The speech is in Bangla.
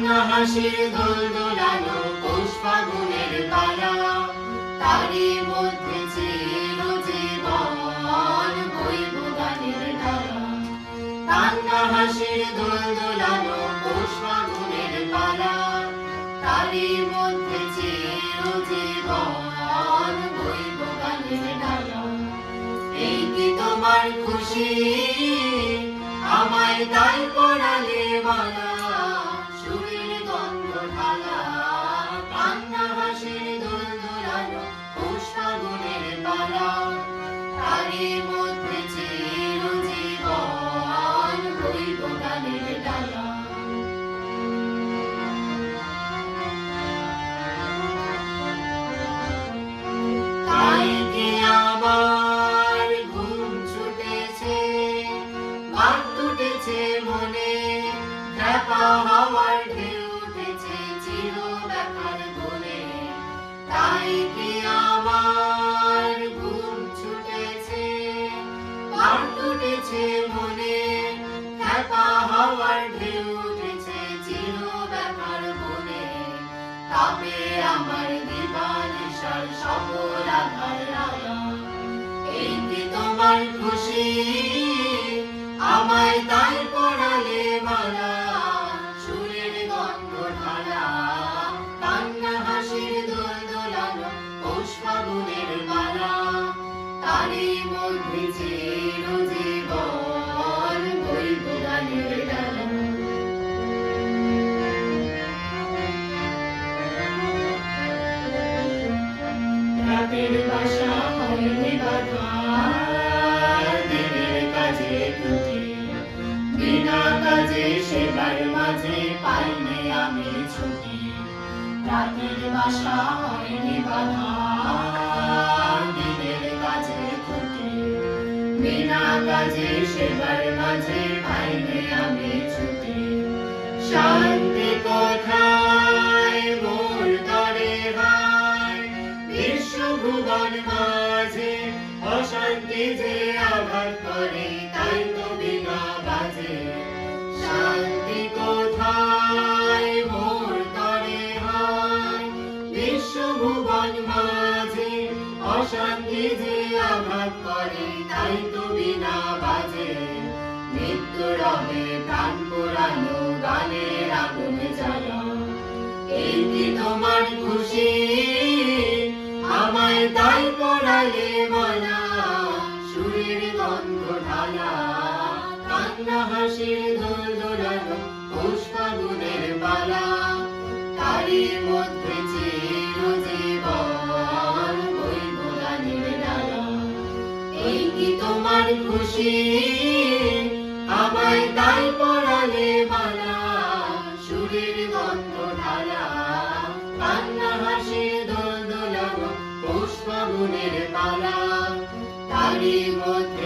কান্না হাসির দোল দোলানো পৌষ ফাগুনের পালা, তারই মধ্যে চিরজীবন বইব গানের ধারা। কান্না হাসির দোল দোলানো পৌষ ফাগুনের পালা, তারই মধ্যে চিরজীবন বইব গানের ধারা। এই কি তোমার খুশি, আমায় তাই পরালে মালা, সুরের গন্ধ ঢালা। কান্না হাসির দোল দোলানো পৌষ ফাগুনের পালা, তারই মধ্যে চিরজীবন বইব গানের ডালা। তাই কি আমার ঘুম ছুটেছে, বাদ উঠেছে মনে, খ্যাপা হাওয়ার ঢেউ উঠেছে চির ব্যথার বনে। তাই কি আমার ঘুম ছুটেছে, বাদ উঠেছে মনে, খ্যাপা হাওয়ার ঢেউ উঠেছে চির ব্যথার বনে। তাপে আমার দিবানিশার সকল আধার আলো। এই কি তোমার খুশি, আমায় তাই পরালে মালা, সুরের গন্ধ ঢালা। কান্না হাসির দোল দোলানো পৌষ ফাগুনের পালা, তারই মধ্যে চিরজীবন বইব গানের ডালা। রাতের বাসা হয়নি বাঁধা, দিনের কাজে ত্রুটি, বিনা কাজে সেবার মাঝে পাইনি আমি ছুটি। রাতের বাসা হয়নি বাঁধা, দিনের কাজে ত্রুটি, বিনা কাজে সেবার মাঝে পাইনি আমি ছুটি। শান্তি কোথায় মোর তরে হায়, বিশ্বভুবন মাঝে অশান্তি যে আঘাত করে, তাই তো বিনা বাজে। শান্তি কোথায় মোর তরে হায়, বিশ্বভুবন মাঝে অশান্তি যে আঘাত করে, তাই তো বিনা বাজে। মৃত্যু রবে প্রাণ পোড়ানো গানের আগুন জ্বালা। এই কি তোমার খুশি, আমায় তাই পরালে মালা, সুরের গন্ধ ঢালা। কান্না হাসির দোল দোলানো পৌষ ফাগুনের পালা, তারই মধ্যে চিরজীবন বইব গানের ডালা। এই কি তোমার খুশি, আমায় তাই পরালে মালা, সুরের গন্ধ ঢালা। কান্না হাসির দোল দোলানো পৌষ ফাগুনের পালা, তারই মধ্যে